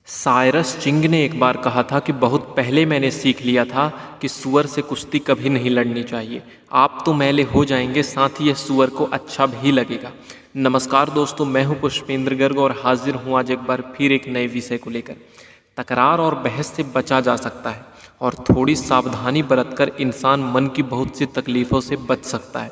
Cyrus चिंग ने एक बार कहा था कि बहुत पहले मैंने सीख लिया था कि सुअर से कुश्ती कभी नहीं लड़नी चाहिए। आप तो मैले हो जाएंगे, साथ ही यह सुअर को अच्छा भी लगेगा। नमस्कार दोस्तों, मैं हूं पुष्पेंद्र गर्ग और हाजिर हूं आज एक बार फिर एक नए विषय को लेकर। तकरार और बहस से बचा जा सकता है और थोड़ी सावधानी बरतकर इंसान मन की बहुत सी तकलीफ़ों से बच सकता है।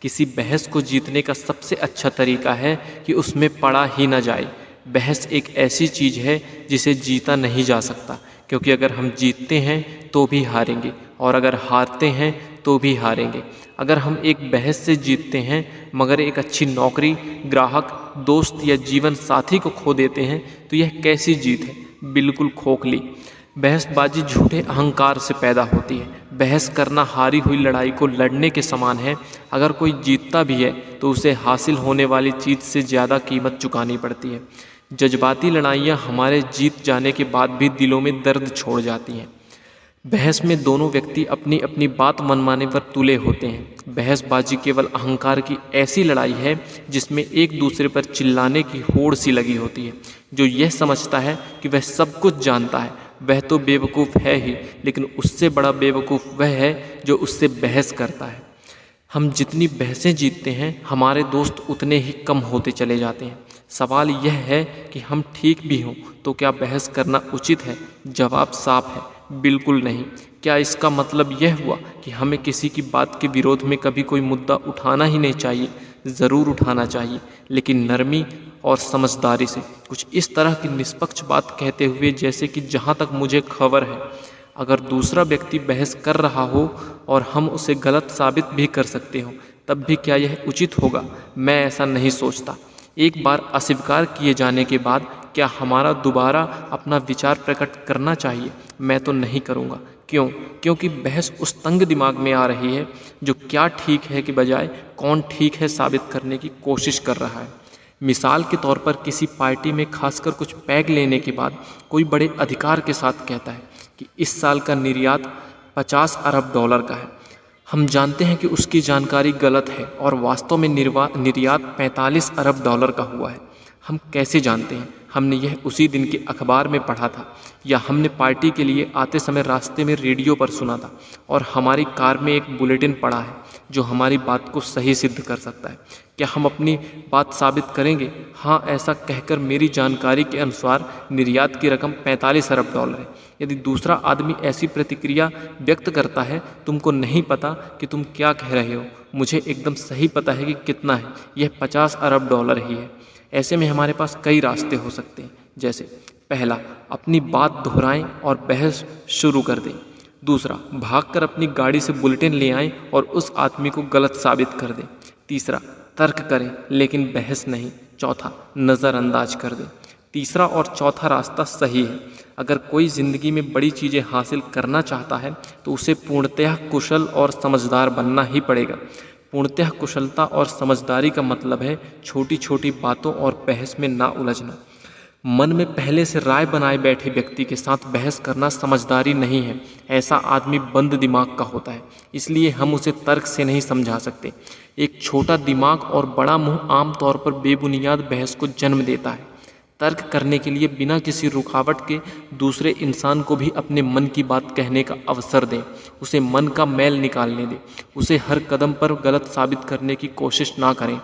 किसी बहस को जीतने का सबसे अच्छा तरीका है कि उसमें पड़ा ही ना जाए। बहस एक ऐसी चीज़ है जिसे जीता नहीं जा सकता, क्योंकि अगर हम जीतते हैं तो भी हारेंगे और अगर हारते हैं तो भी हारेंगे। अगर हम एक बहस से जीतते हैं मगर एक अच्छी नौकरी, ग्राहक, दोस्त या जीवन साथी को खो देते हैं तो यह कैसी जीत है? बिल्कुल खोखली। बहसबाजी झूठे अहंकार से पैदा होती है। बहस करना हारी हुई लड़ाई को लड़ने के समान है। अगर कोई जीतता भी है तो उसे हासिल होने वाली चीज़ से ज़्यादा कीमत चुकानी पड़ती है। जज्बाती लड़ाइयाँ हमारे जीत जाने के बाद भी दिलों में दर्द छोड़ जाती हैं। बहस में दोनों व्यक्ति अपनी अपनी बात मनमाने पर तुले होते हैं। बहसबाजी केवल अहंकार की ऐसी लड़ाई है जिसमें एक दूसरे पर चिल्लाने की होड़ सी लगी होती है। जो यह समझता है कि वह सब कुछ जानता है वह तो बेवकूफ़ है ही, लेकिन उससे बड़ा बेवकूफ़ वह है जो उससे बहस करता है। हम जितनी बहसें जीतते हैं हमारे दोस्त उतने ही कम होते चले जाते हैं। सवाल यह है कि हम ठीक भी हों तो क्या बहस करना उचित है? जवाब साफ है, बिल्कुल नहीं। क्या इसका मतलब यह हुआ कि हमें किसी की बात के विरोध में कभी कोई मुद्दा उठाना ही नहीं चाहिए? ज़रूर उठाना चाहिए, लेकिन नरमी और समझदारी से। कुछ इस तरह की निष्पक्ष बात कहते हुए जैसे कि जहाँ तक मुझे खबर है, अगर दूसरा व्यक्ति बहस कर रहा हो और हम उसे गलत साबित भी कर सकते हो, तब भी क्या यह उचित होगा? मैं ऐसा नहीं सोचता। एक बार अस्वीकार किए जाने के बाद क्या हमारा दोबारा अपना विचार प्रकट करना चाहिए? मैं तो नहीं करूँगा। क्यों? क्योंकि बहस उस तंग दिमाग में आ रही है जो क्या ठीक है के बजाय कौन ठीक है साबित करने की कोशिश कर रहा है। मिसाल के तौर पर किसी पार्टी में खासकर कुछ पैग लेने के बाद कोई बड़े अधिकार के साथ कहता है कि इस साल का निर्यात 50 अरब डॉलर का है। हम जानते हैं कि उसकी जानकारी गलत है और वास्तव में निर्यात 45 अरब डॉलर का हुआ है। हम कैसे जानते हैं? हमने यह उसी दिन के अखबार में पढ़ा था, या हमने पार्टी के लिए आते समय रास्ते में रेडियो पर सुना था, और हमारी कार में एक बुलेटिन पड़ा है जो हमारी बात को सही सिद्ध कर सकता है। क्या हम अपनी बात साबित करेंगे? हाँ, ऐसा कहकर मेरी जानकारी के अनुसार निर्यात की रकम 45 अरब डॉलर है। यदि दूसरा आदमी ऐसी प्रतिक्रिया व्यक्त करता है, तुमको नहीं पता कि तुम क्या कह रहे हो, मुझे एकदम सही पता है कि कितना है, यह 50 अरब डॉलर ही है। ऐसे में हमारे पास कई रास्ते हो सकते हैं। जैसे पहला, अपनी बात दोहराएं और बहस शुरू कर दें। दूसरा, भागकर अपनी गाड़ी से बुलेटिन ले आएं और उस आदमी को गलत साबित कर दें। तीसरा, तर्क करें लेकिन बहस नहीं। चौथा, नज़रअंदाज कर दें। तीसरा और चौथा रास्ता सही है। अगर कोई ज़िंदगी में बड़ी चीज़ें हासिल करना चाहता है तो उसे पूर्णतः कुशल और समझदार बनना ही पड़ेगा। पूर्णतः कुशलता और समझदारी का मतलब है छोटी छोटी बातों और बहस में ना उलझना। मन में पहले से राय बनाए बैठे व्यक्ति के साथ बहस करना समझदारी नहीं है। ऐसा आदमी बंद दिमाग का होता है, इसलिए हम उसे तर्क से नहीं समझा सकते। एक छोटा दिमाग और बड़ा मुंह आमतौर पर बेबुनियाद बहस को जन्म देता है। तर्क करने के लिए बिना किसी रुकावट के दूसरे इंसान को भी अपने मन की बात कहने का अवसर दें। उसे मन का मैल निकालने दें। उसे हर कदम पर गलत साबित करने की कोशिश ना करें।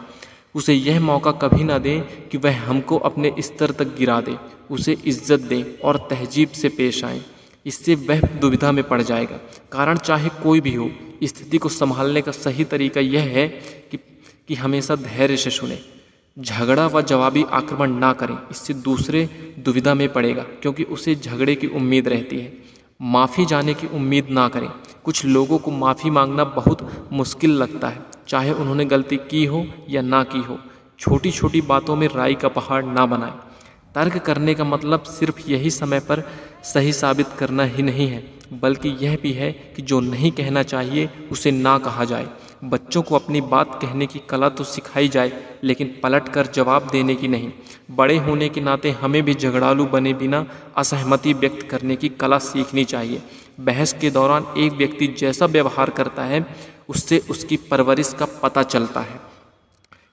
उसे यह मौका कभी ना दें कि वह हमको अपने स्तर तक गिरा दे। उसे इज्जत दें और तहजीब से पेश आएं। इससे वह दुविधा में पड़ जाएगा। कारण चाहे कोई भी हो, स्थिति को संभालने का सही तरीका यह है कि हमेशा धैर्य से सुने। झगड़ा व जवाबी आक्रमण ना करें, इससे दूसरे दुविधा में पड़ेगा क्योंकि उसे झगड़े की उम्मीद रहती है। माफ़ी जाने की उम्मीद ना करें। कुछ लोगों को माफ़ी मांगना बहुत मुश्किल लगता है, चाहे उन्होंने गलती की हो या ना की हो। छोटी छोटी बातों में राई का पहाड़ ना बनाएं। तर्क करने का मतलब सिर्फ यही समय पर सही साबित करना ही नहीं है, बल्कि यह भी है कि जो नहीं कहना चाहिए उसे ना कहा जाए। बच्चों को अपनी बात कहने की कला तो सिखाई जाए, लेकिन पलटकर जवाब देने की नहीं। बड़े होने के नाते हमें भी झगड़ालू बने बिना असहमति व्यक्त करने की कला सीखनी चाहिए। बहस के दौरान एक व्यक्ति जैसा व्यवहार करता है उससे उसकी परवरिश का पता चलता है।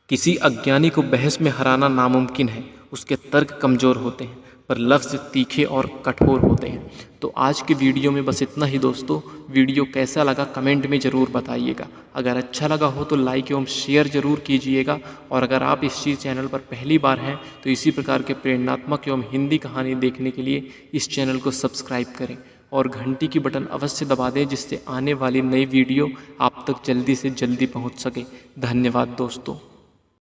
किसी अज्ञानी को बहस में हराना नामुमकिन है, उसके तर्क कमज़ोर होते हैं। पर लफ्ज़ तीखे और कठोर होते हैं। तो आज की वीडियो में बस इतना ही दोस्तों। वीडियो कैसा लगा कमेंट में ज़रूर बताइएगा। अगर अच्छा लगा हो तो लाइक एवं शेयर ज़रूर कीजिएगा। और अगर आप इस चैनल पर पहली बार हैं तो इसी प्रकार के प्रेरणात्मक एवं हिंदी कहानी देखने के लिए इस चैनल को सब्सक्राइब करें और घंटी की बटन अवश्य दबा दें, जिससे आने वाली नई वीडियो आप तक जल्दी से जल्दी पहुंच सके। धन्यवाद दोस्तों।